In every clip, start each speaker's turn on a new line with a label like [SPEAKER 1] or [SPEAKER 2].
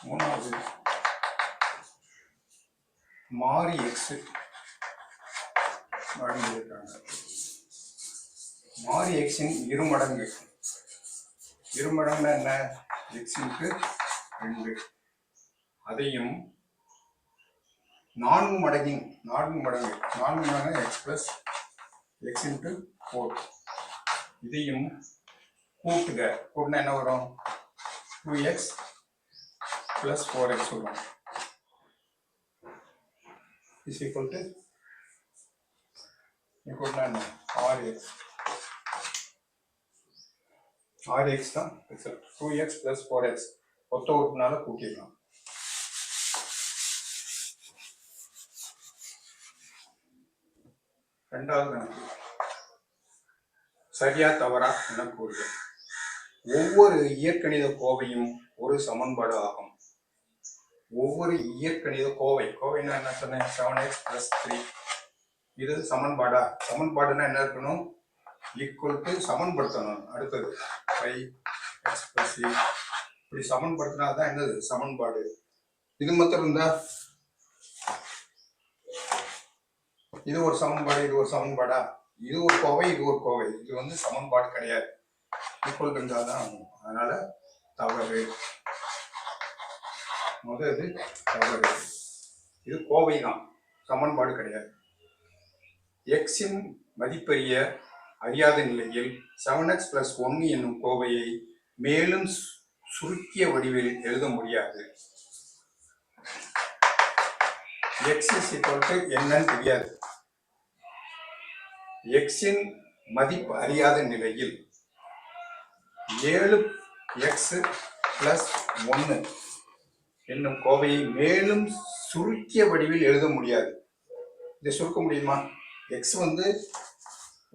[SPEAKER 1] மூணாவது மாறி எக்ஸ் வழங்கியிருக்காங்க. மாறி எக்ஸின் இருமடங்கு என்ன எக்ஸுக்கு 2, அதையும் 4 மடங்கு எக்ஸ் பிளஸ் எக்ஸ் இன்ட்டு 4 இதையும் கூட்டினா என்ன வரும்? 2x plus 4x வரும். is equal to என்ன? rx தான் 2x plus 4x ஒத்த உறுப்புனால கூட்டிடலாம். ரெண்டாவது கணக்கு சரியா தவறா என கூறுக. ஒவ்வொரு இயற்கணித கோவையும் ஒரு சமன்பாடு ஆகும். ஒவ்வொரு இயற்கணித கோவைன்னா என்ன சொன்னேன்? 7x plus 3 இது சமன்பாடுன்னா என்ன இருக்கணும்? ஈக்குவல் டு சமன்படுத்தணும். அடுத்தது 5x plus 3 இப்படி சமன்படுத்தினாதான் என்னது சமன்பாடு. இது மட்டும் இருந்தா இது ஒரு சமன்பாடு, இது ஒரு சமன்பாடா? இது ஒரு கோவை, இது வந்து சமன்பாடு கிடையாது. ஈக்குவல் இருந்தாதான். அதனால தவறு. முதல் தவறு. இது கோவை தான், சமன்பாடு கிடையாது. எக்ஸின் மதிப்பறிய அறியாத நிலையில் 7x plus 1 என்னும் கோவையை மேலும் சுருக்கிய வடிவில் எழுத முடியாது. x is equal to என்னன்னு தெரியாது. எக்ஸின் மதிப்பு அறியாத நிலையில் 7x plus 1 என்னும் கோவையை மேலும் சுருக்கிய வடிவில் எழுத முடியாது. இதை சுருக்க முடியுமா? எக்ஸ் வந்து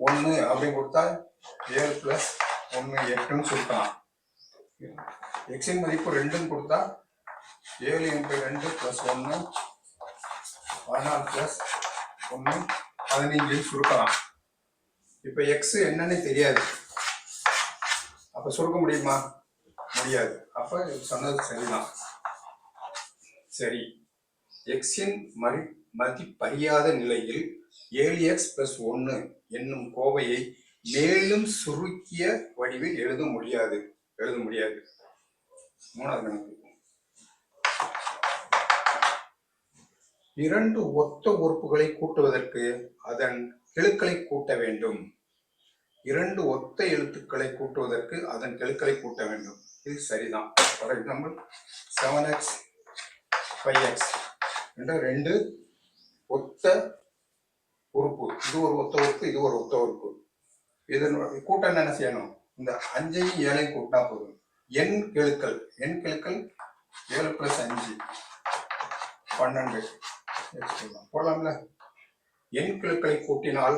[SPEAKER 1] 1 அப்படின்னு கொடுத்தா 7 plus 1 8ன்னு சுருக்கலாம். எக்ஸின் மதிப்பு 2ன்னு கொடுத்தா 7 × 2 plus 1 14 plus 1 15 சுருக்கலாம். இப்ப எக்ஸ் என்னன்னு தெரியாது, அப்ப சுருக்க முடியுமா? முடியாது. அப்ப சொன்னது சரிதான். சரி, எக்ஸின் மதிப்பறியாத நிலையில் 7x plus 1 என்னும் கோவையை மேலும் சுருக்கிய வடிவில் எழுத முடியாது. மூணாவது கணக்கு. 2 ஒத்த உறுப்புகளை கூட்டுவதற்கு அதன் கெழுக்களை கூட்ட வேண்டும். 2 ஒத்த எழுத்துக்களை கூட்டுவதற்கு அதன் கெழுக்களை கூட்ட வேண்டும். இது சரிதான். ஃபார் எக்ஸாம்பிள் 7x 5x என்ற 2 ஒத்த உறுப்பு. இது ஒரு ஒத்த உறுப்பு, இது ஒரு ஒத்த உறுப்பு. இதனுடைய கூட்டம் என்ன செய்யணும்? இந்த 5ஐயும் 7ஐயும் கூட்டினா போதும். எண் கெழுக்கள் 7 plus 5 12 போடலாம்ல. எண் கெழுக்களை கூட்டினால்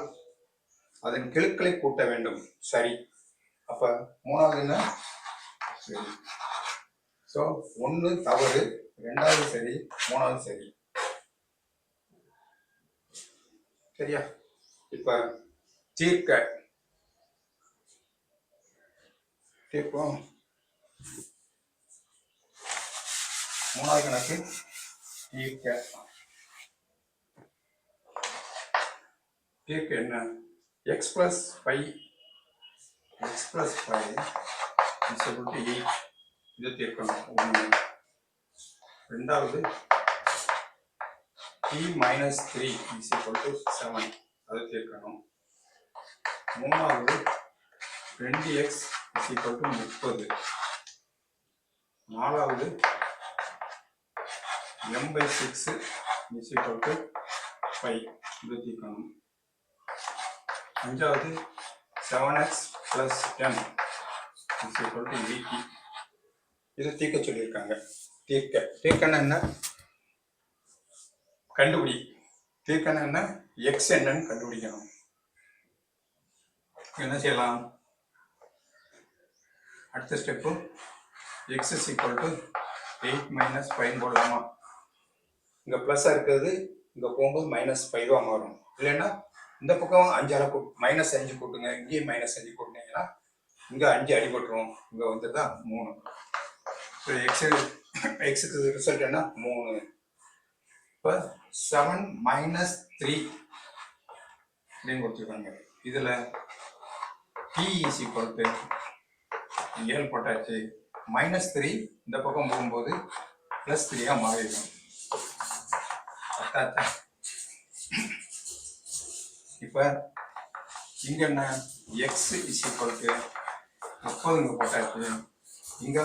[SPEAKER 1] அதன் கெழுக்களை கூட்ட வேண்டும். சரி. அப்ப மூணாவது என்ன? சரி. ஸோ 1 தவறு, 2வது சரி, 3வது சரி. சரியா? இப்ப தீர்ப்போம். 3வது கணக்கு தீர்க்க என்ன? x plus 5 is equal to 8. இது தீர்க்கணும். 1. ரெண்டாவது t minus 3 is equal to 7. அது தீர்க்கணும். மூணாவது 20x is equal to 30. நாலாவது m/6 is equal to 5. இது தீர்க்கணும். அஞ்சாவது 7x plus 10 is equal to 80. இது தீர்க்க சொல்லியிருக்காங்க. தீர்க்கன்னா என்ன? கண்டுபிடி. தீர்க்கன்னா என்ன? எக்ஸ் என்னன்னு கண்டுபிடிக்கணும். என்ன செய்யலாம்? அடுத்த step x is equal to 8 minus 5 போடலாமா? இங்க பிளஸ்ஸா இருக்கிறது இங்க போகும்போது -5 மாறும். இல்லைன்னா இந்த பக்கம் 5 -5 கூட்டுங்க, இங்கேயும் -5 கூட்டினீங்கன்னா இங்க 5 அடிபட்டுரும். இங்க வந்துதான் 3. எக்ஸ் எக்ஸுக்கு ரிசல்ட் என்ன 3. இப்போ 7 மைனஸ் 3 அப்படின்னு கொடுத்துருக்காங்க. இதில் t இஸ் ஈக்குவல் டு 7 போட்டாச்சு, -3 இந்த பக்கம் போகும்போது +3 மாறிடும். இப்போ இங்கே என்ன x இஸ் ஈக்குவல் டு 30 போட்டாச்சு. இங்கே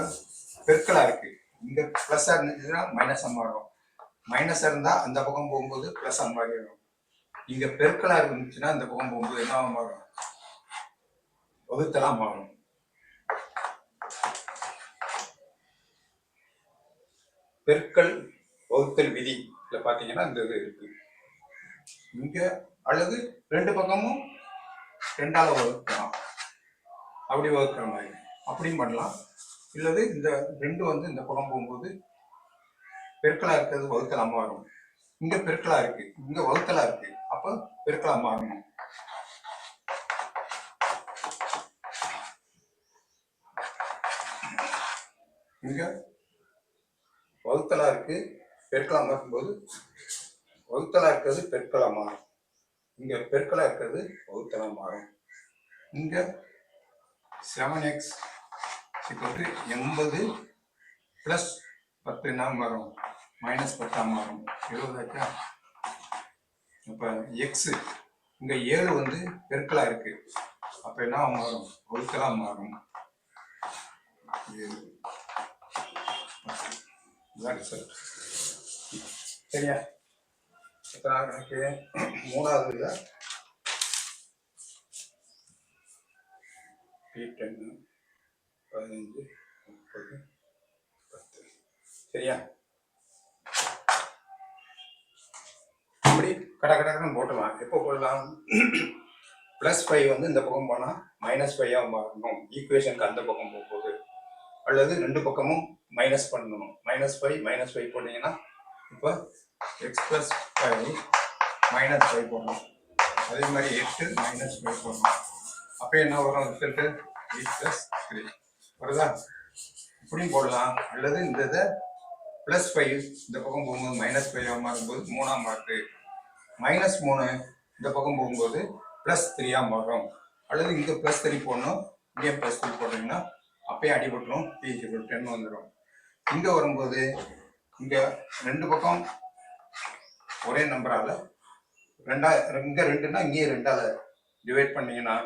[SPEAKER 1] பெருக்கலாக இருக்கு, இங்கே ப்ளஸ்ஸாக இருந்துச்சுன்னா மைனஸாக மாறும், மைனஸாக இருந்தால் அந்த பக்கம் போகும்போது ப்ளஸ்ஸாக மாறிடும். இங்கே பெருக்கலாக இருந்துச்சுன்னா இந்த பக்கம் போகும்போது என்னவா மாறும், வகுத்தலாம் மாறும். பெருக்கல் வகுத்தல் விதி பார்த்தீங்கன்னா இந்த இது இருக்கு இங்க, அல்லது ரெண்டு பக்கமும் 2ஆல வகுக்கலாம், அப்படி வகுக்கிற மாதிரி அப்படியும் பண்ணலாம். இல்லது இந்த 2 வந்து இந்த பக்கம் போகும்போது பெருக்கலா இருக்கிறது வகுத்தலா மாறும். இங்க பெருக்கலா இருக்கு, இங்க வகுத்தலா இருக்கு, அப்ப பெருக்கலா மாறணும். இங்க வகுத்தலா இருக்கு, பெருக்கலா மாறும்போது வகுத்தலா இருக்கிறது பெருக்கலா மாறும், இங்க பெருக்கலா இருக்கிறது வகுத்தலா மாறும். இங்க 7x = 80 + 10 என்ன மாறும், -10 மாறும், 20 ஆச்சா. அப்ப x இங்க 7 வந்து பெருக்கலா இருக்கு, அப்ப என்ன மாறும், வகுத்தலா மாறும். சரியா? எத்தனாவது கணக்கு, 3வது. 10 15 30 10. சரியா? இப்படி கடகடன்னு போட்டலாம். எப்போ போடலாம், +5 வந்து இந்த பக்கம் போனா -5 மாறணும், ஈக்குவேஷனுக்கு அந்த பக்கம் போகும்போது. அல்லது ரெண்டு பக்கமும் மைனஸ் பண்ணணும், -5 போட்டீங்கன்னா இப்போ x + 5 -5 போடணும். அதே மாதிரி 8 -5 போடணும். அப்போ என்ன வரும் ரிசல்ட்டு, 8 + 3 வருதா. இப்படியும் போடலாம். அல்லது இந்த இதை +5 இந்த பக்கம் போகும்போது -5 மாறும்போது 3 மாறுது, -3 இந்த பக்கம் போகும்போது +3 மாறும். அல்லது இங்கே +3 போடணும், இங்கே +3 போட்டீங்கன்னா அப்பயே அடிபட்டுரும், p = 10 வந்துடும். இங்கே வரும்போது இங்கே ரெண்டு பக்கம் ஒரே நம்பரால் இங்கே 2னா இங்கேயே 2ஆல டிவைட் பண்ணீங்கன்னா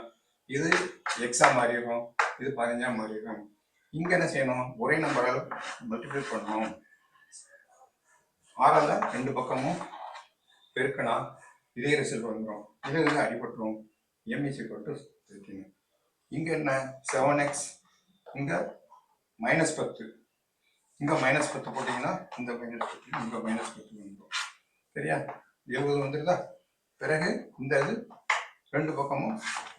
[SPEAKER 1] இது எக்ஸா மாறிடும், இது 15 மாறிடும். இங்கே என்ன செய்யணும், ஒரே நம்பரால் மல்டிப்ளை பண்ணணும். 6ஆல ரெண்டு பக்கமும் பெருக்கினா இதே ரிசல்ட் வந்துடும். இது அடிபட்டுரும், m = 13. இங்கே என்ன 7x, இங்கே -10, இங்கே -10 போட்டிங்கன்னா இந்த -10 இங்கே -10 வந்துடும். சரியா? 70 வந்துருதா. பிறகு இந்த இது ரெண்டு பக்கமும்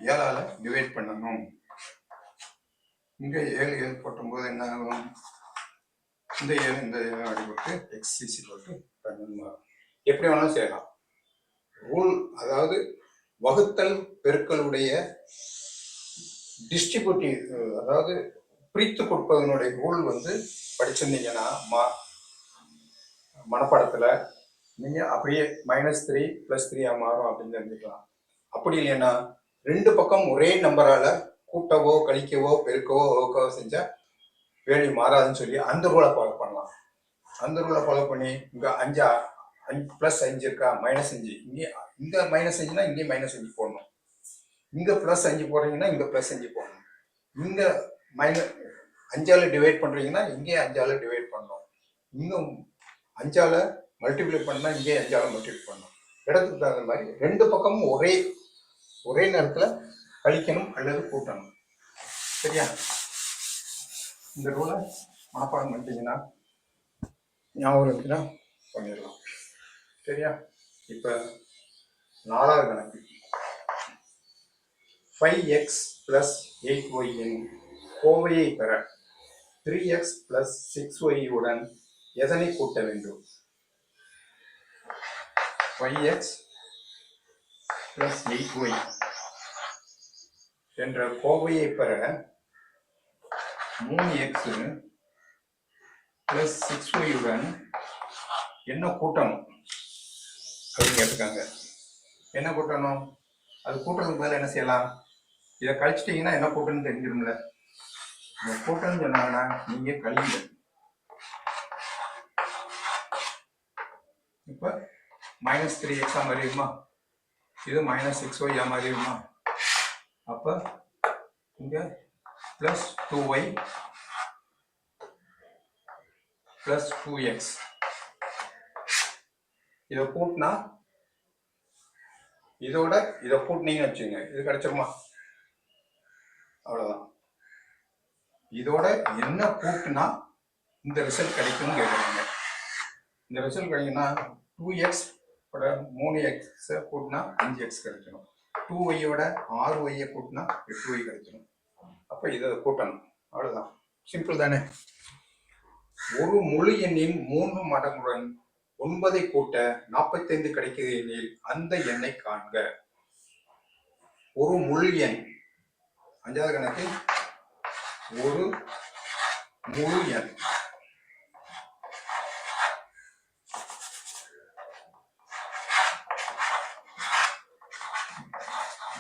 [SPEAKER 1] 7ஆல டிவைட் பண்ணணும். இங்கே 7 போட்டும்போது என்ன ஆகும், இந்த 7 அடிபட்டு x = 12 எப்படி வேணாலும் செய்யலாம். ரூல், அதாவது வகுத்தல் பெருக்கலுடைய டிஸ்ட்ரிபியூட்டிவ், அதாவது பிரித்து கொடுப்பதனுடைய ரூல் வந்து படிச்சிருந்தீங்கன்னா மனப்பாடத்தில் நீங்கள் அப்படியே -3 + 3 மாறும் அப்படின்னு தெரிஞ்சுக்கலாம். அப்படி இல்லைன்னா ரெண்டு பக்கம் ஒரே நம்பரால் கூட்டவோ கழிக்கவோ பெருக்கவோ வகுக்கவோ செஞ்சால் வேல்யூ மாறாதுன்னு சொல்லி அந்த ரூலை ஃபாலோ பண்ணலாம். அந்த ரூலை ஃபாலோ பண்ணி இங்கே 5 +5 இருக்கா, -5, இங்கே இங்கே -5னா இங்கே -5 போடணும். இங்கே +5 போடுறீங்கன்னா இங்கே +5 போடணும். இங்கே 5ஆல டிவைட் பண்ணுறீங்கன்னா இங்கே 5ஆல டிவைட் பண்ணணும். இங்கே 5ஆல மல்டிப்ளை பண்ணால் இங்கே 5ஆல மல்டிப்ளை பண்ணணும். இடத்துக்கு தகுந்த மாதிரி ரெண்டு பக்கமும் ஒரே நேரத்தில் கழிக்கணும் அல்லது கூட்டணும். சரியா? இந்த ரூலை மனப்பாடம் பண்ணிட்டீங்கன்னா ஞாபகம் இருக்குன்னா பண்ணிடலாம். சரியா? இப்போ 4வது கணக்கு, 5x + 8y இன் கோவையை பெற 3x + 6y உடன் எதனை கூட்ட வேண்டும்? 5x + 8y என்ற கோவையை பெற 3x பிளஸ் 6y உடன் என்ன கூட்டணும் அப்படின்னு கேட்டுருக்காங்க. என்ன கூட்டணும்? அது கூட்டுறதுக்கு பதில் என்ன செய்யலாம்? இதை கழிச்சிட்டிங்கன்னா என்ன கூட்டணும்னு தெரிஞ்சிடும்ல. இந்த கூட்டம்னு சொன்னாங்கன்னா நீங்க கழிங்க. இப்போ -3x மாறிடுமா, இது -6y மாறிடுமா. அப்போ இங்க பிளஸ் 2y பிளஸ் 2x. இதை கூட்டினா இதோட இதை கூட்டினீங்கன்னு வச்சுங்க, இது கிடைச்சிருமா? அவ்வளோதான். இதோட என்ன கூட்டினா இந்த ரிசல்ட் கிடைக்கும்னு கேட்குறாங்க. இந்த ரிசல்ட் கிடைக்குன்னா 2x 3x கூட்டினா 5x கிடைச்சிடும். 2y 6y கூட்டினா 8y கிடைச்சிடும். அப்போ இதை கூட்டணும். அவ்வளோதான். சிம்பிள் தானே. ஒரு முழு எண்ணின் 3 மடங்குடன் 9 கூட்ட 45 கிடைக்கிறது எனில் அந்த எண்ணை காண்க. ஒரு முழு எண், 5வது கணக்கு, ஒரு முழு எண்.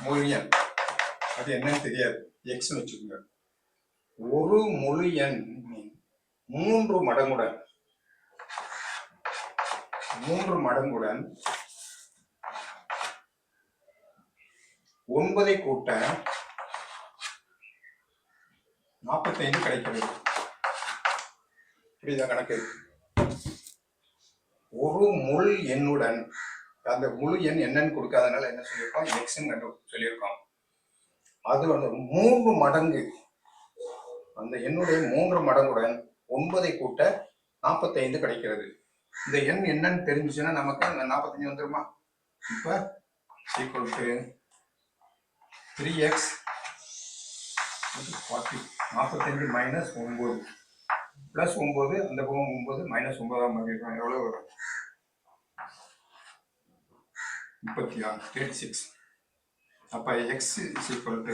[SPEAKER 1] முழு எண் அது என்னன்னு தெரியாது, எக்ஸ்னு வச்சுக்கோங்க. ஒரு முழு எண் 3 மடங்குடன் 9 கூட்ட 45 கிடைக்கிறது. புரியுதா கணக்கு? ஒரு முழு எண்ணுடன், அந்த முழு எண் என்னன்னு கொடுக்காதனால என்ன சொல்லியிருக்கோம்? எக்ஸ்ன்னு சொல்லியிருக்கோம். அது 3 மடங்கு, அந்த எண்ணுடைய 3 மடங்குடன் 9 கூட்ட 45 கிடைக்கிறது. இந்த எண் என்னன்னு தெரிஞ்சுச்சுன்னா நமக்கு அந்த 45 வந்துருமா? இப்ப equal to 3x 40, 45 minus 9 plus 9, அந்த பக்கம் 9 மைனஸ் 9 மாறிடுவோம். எவ்வளவு வரும்? 36, 36. அப்ப x is equal to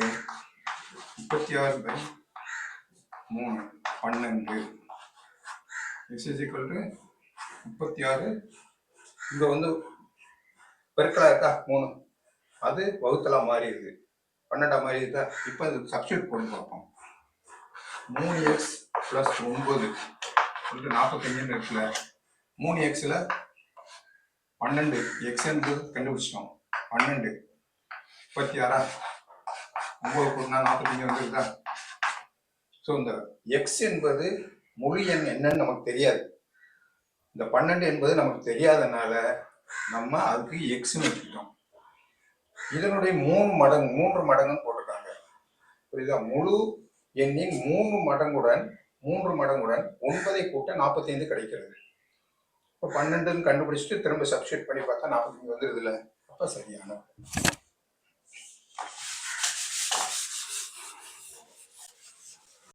[SPEAKER 1] 36/3 12. x is equal to 36. இங்க பெருக்கலா இருக்கா 3, அது வகுத்தலா மாறி இருக்கு, 12 மாறி இருக்கா. இப்ப சப்ஸ்டியூட் பண்ணி பார்ப்போம். 3x பிளஸ் 9 45 இருக்குல்ல, 3xல 12, x என்பது கண்டுபிடிச்சிட்டோம். 12 36, 9 கூட்டினா 45 வந்துருக்கா. ஸோ இந்த எக்ஸ் என்பது முழு எண் என்னன்னு நமக்கு தெரியாது. இந்த 12 என்பது நமக்கு தெரியாதனால நம்ம அதுக்கு எக்ஸ்ன்னு வச்சுக்கிட்டோம். இதனுடைய 3 மடங்குன்னு போட்டிருக்காங்க. புரியுதா? முழு எண்ணின் 3 மடங்குடன் 9 கூட்ட 45 கிடைக்கிறது. இப்போ 12ன்னு கண்டுபிடிச்சிட்டு திரும்ப சப்ஸ்டியூட் பண்ணி பார்த்தா 45 வந்துருது இல்லை. அப்போ சரியான